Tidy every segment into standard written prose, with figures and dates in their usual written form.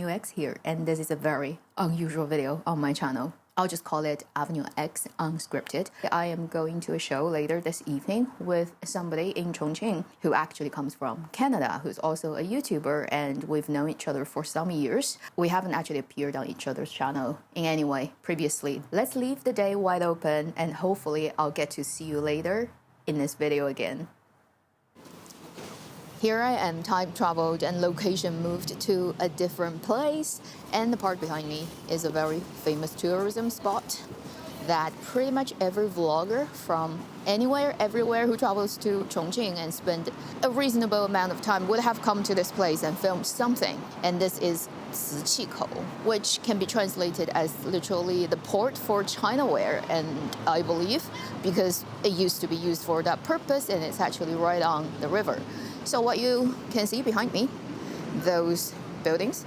Avenue X here, and this is a very unusual video on my channel. I'll just call it Avenue X Unscripted. I am going to a show later this evening with somebody in Chongqing who actually comes from Canada, who's also a YouTuber, and we've known each other for some years. We haven't actually appeared on each other's channel in any way previously. Let's leave the day wide open, and hopefully I'll get to see you later in this video again. Here I am, time traveled and location moved to a different place, and the part behind me is a very famous tourism spot that pretty much every vlogger from anywhere, everywhere who travels to Chongqing and spend a reasonable amount of time would have come to this place and filmed something. And this is Ciqikou, which can be translated as literally the port for Chinaware, and I believe because it used to be used for that purpose, and it's actually right on the river. So what you can see behind me, those buildings,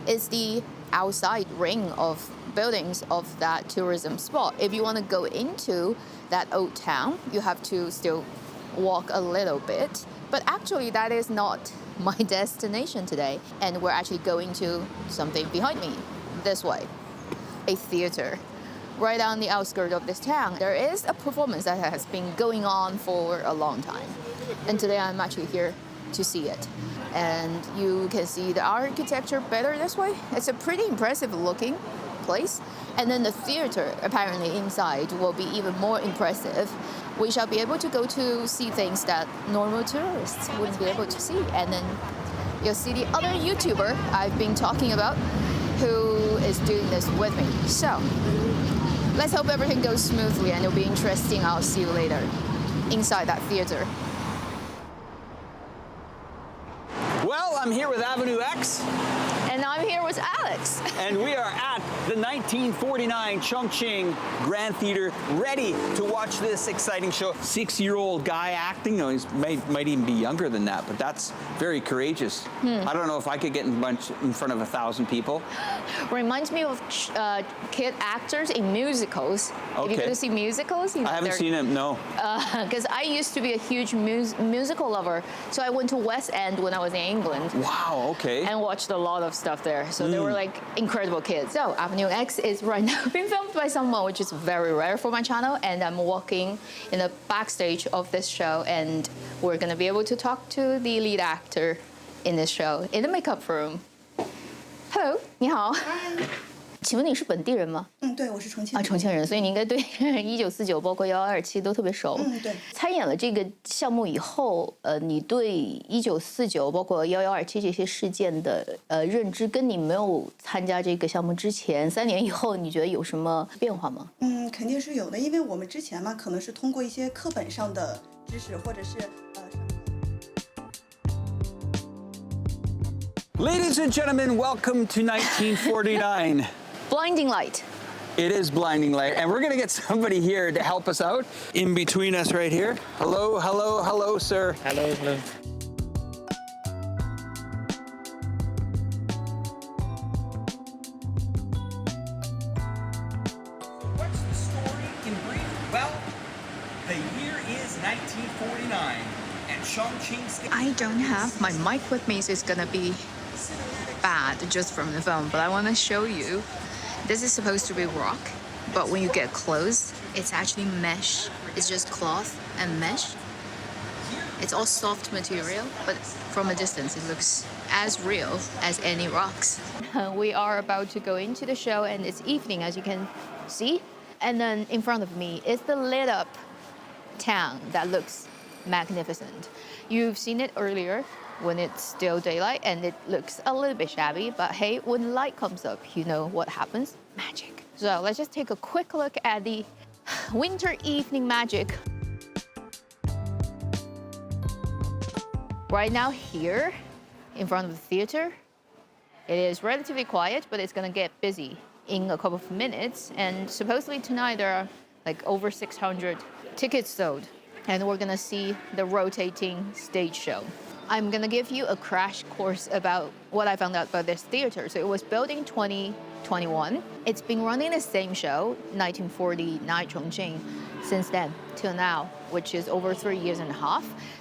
is the outside ring of buildings of that tourism spot. If you want to go into that old town, you have to still walk a little bit. But actually, that is not my destination today. And we're actually going to something behind me, this way, a theater. Right on the outskirts of this town, there is a performance that has been going on for a long time. And today I'm actually here to see it. And you can see the architecture better this way. It's a pretty impressive looking place. And then the theater, apparently inside, will be even more impressive. We shall be able to go to see things that normal tourists wouldn't be able to see. And then you'll see the other YouTuber I've been talking about who is doing this with me. So let's hope everything goes smoothly and it'll be interesting. I'll see you later inside that theater. Well, I'm here with Avenue X. And I'm here with Alex. And we are at the 1949 Chongqing Grand Theater, ready to watch this exciting show. 6-year-old guy acting. No, he might even be younger than that, but that's very courageous. I don't know if I could get in front of 1,000 people. Reminds me of kid actors in musicals. Okay. If you go to see musicals, I haven't seen them, no. Because I used to be a huge musical lover, so I went to West End when I was in England. Wow, okay. And watched a lot of stuff there. So they were like incredible kids. So Avenue X is right now being filmed by someone, which is very rare for my channel. And I'm walking in the backstage of this show, and we're gonna be able to talk to the lead actor in this show in the makeup room. Hello, 你好。请问你是本地人吗？对，我是重庆人。重庆人，所以你应该对1949包括1127都特别熟。对。参演了这个项目以后，你对1949包括1127这些事件的认知，跟你没有参加这个项目之前3年以后，你觉得有什么变化吗？肯定是有的，因为我们之前嘛，可能是通过一些课本上的知识，或者是Ladies and gentlemen, welcome to 1949. Blinding light. It is blinding light, and we're gonna get somebody here to help us out in between us right here. Hello, hello, hello, sir. Hello, hello. What's the story in brief? Well, the year is 1949, and Chongqing State. I don't have my mic with me, so it's gonna be bad just from the phone, but I want to show you. This is supposed to be rock, but when you get close, it's actually mesh. It's just cloth and mesh. It's all soft material, but from a distance, it looks as real as any rocks. We are about to go into the show, and it's evening, as you can see. And then in front of me is the lit up town that looks magnificent. You've seen it earlier when it's still daylight and it looks a little bit shabby, but hey, when light comes up, you know what happens? Magic. So let's just take a quick look at the winter evening magic. Right now here, in front of the theater, it is relatively quiet, but it's gonna get busy in a couple of minutes. And supposedly tonight there are like over 600 tickets sold. And we're gonna see the rotating stage show. I'm gonna give you a crash course about what I found out about this theater. So it was built in 2021. It's been running the same show, 1949 Chongqing, since then till now, which is over 3.5 years.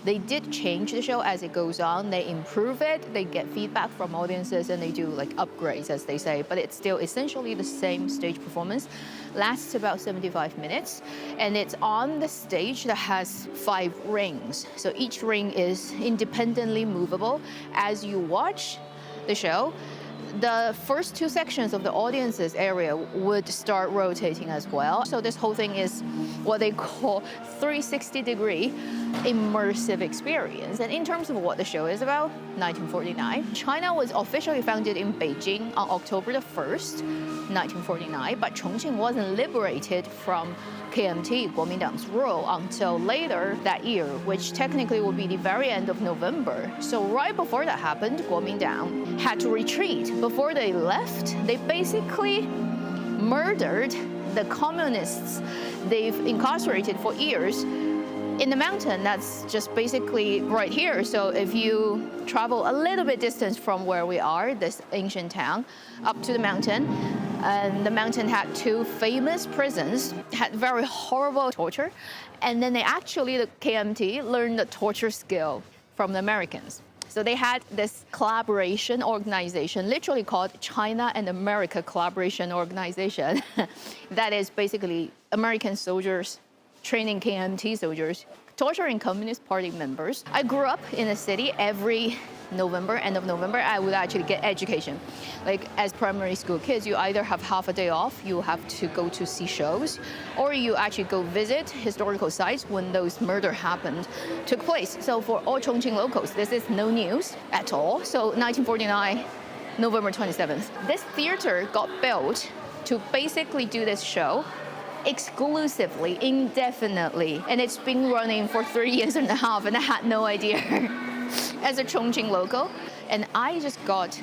They did change the show as it goes on. They improve it, they get feedback from audiences, and they do like upgrades, as they say. But it's still essentially the same stage performance. Lasts about 75 minutes, and it's on the stage that has 5 rings. So each ring is independently movable. As you watch the show, the first 2 sections of the audience's area would start rotating as well. So this whole thing is what they call 360-degree immersive experience. And in terms of what the show is about, 1949, China was officially founded in Beijing on October the 1st, 1949, but Chongqing wasn't liberated from KMT, Kuomintang's rule, until later that year, which technically would be the very end of November. So right before that happened, Kuomintang had to retreat. Before they left, they basically murdered the communists they've incarcerated for years in the mountain that's just basically right here. So if you travel a little bit distance from where we are, this ancient town, up to the mountain, and the mountain had 2 famous prisons, had very horrible torture, and then the KMT learned the torture skill from the Americans. So they had this collaboration organization, literally called China and America Collaboration Organization, that is basically American soldiers training KMT soldiers, torturing Communist Party members. I grew up in a city. Every November, end of November, I would actually get education. Like as primary school kids, you either have half a day off, you have to go to see shows, or you actually go visit historical sites when those murder took place. So for all Chongqing locals, this is no news at all. So 1949, November 27th, this theater got built to basically do this show exclusively, indefinitely, and it's been running for 3.5 years, and I had no idea as a Chongqing local. And I just got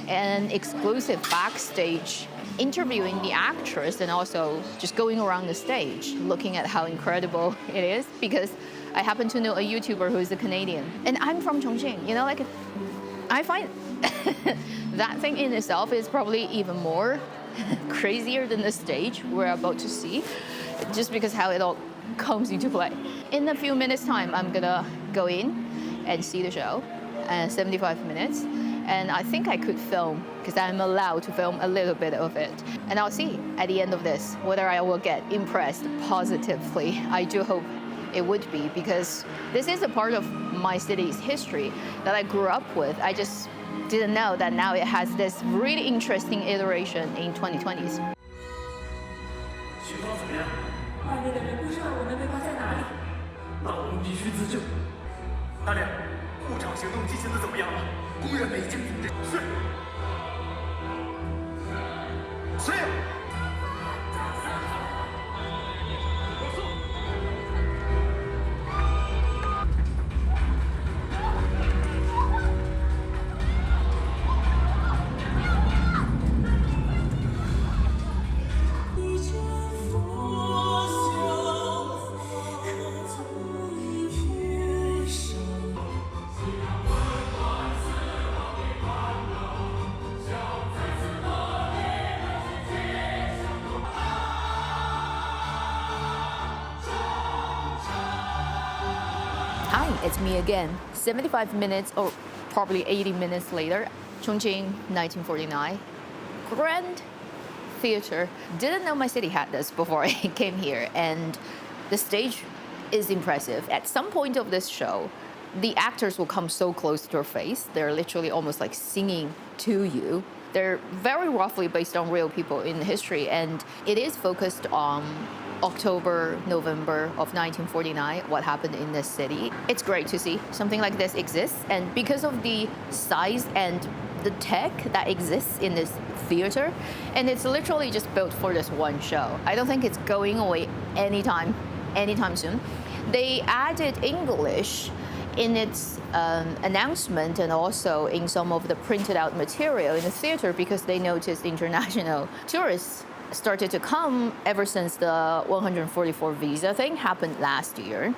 an exclusive backstage interviewing the actress and also just going around the stage looking at how incredible it is, because I happen to know a YouTuber who is a Canadian, and I'm from Chongqing. You know, like I find that thing in itself is probably even more crazier than the stage we're about to see, just because how it all comes into play. In a few minutes time, I'm gonna go in and see the show, 75 minutes, and I think I could film, because I'm allowed to film a little bit of it. And I'll see at the end of this whether I will get impressed positively. I do hope it would be, because this is a part of my city's history that I grew up with. I just didn't know that now it has this really interesting iteration in 2020s. 情况怎么样？外面的人不知道我们被关在哪里。那我们必须自救。大亮，护场行动进行的怎么样了？工人们已经顶着。是。是。 Hi, it's me again. 75 minutes or probably 80 minutes later, Chongqing, 1949. Grand theater. Didn't know my city had this before I came here, and the stage is impressive. At some point of this show, the actors will come so close to your face. They're literally almost like singing to you. They're very roughly based on real people in history, and it is focused on October, November of 1949, what happened in this city. It's great to see something like this exists, and because of the size and the tech that exists in this theater, and it's literally just built for this one show. I don't think it's going away anytime soon. They added English in its announcement and also in some of the printed out material in the theater, because they noticed international tourists started to come ever since the 144 visa thing happened last year.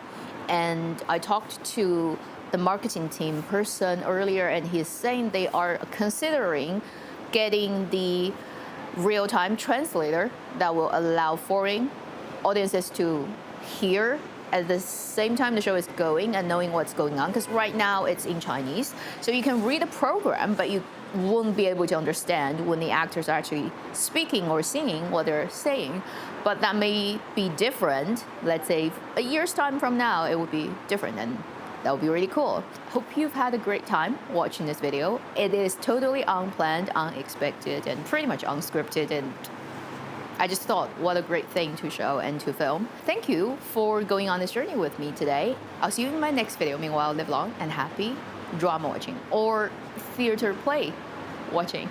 And I talked to the marketing team person earlier, and he's saying they are considering getting the real-time translator that will allow foreign audiences to hear at the same time the show is going and knowing what's going on, because right now it's in Chinese. So you can read the program, but you won't be able to understand when the actors are actually speaking or singing what they're saying. But that may be different. Let's say a year's time from now, it would be different, and that would be really cool. Hope you've had a great time watching this video. It is totally unplanned, unexpected, and pretty much unscripted, and I just thought, what a great thing to show and to film. Thank you for going on this journey with me today. I'll see you in my next video. Meanwhile, live long and happy drama watching or theater play watching.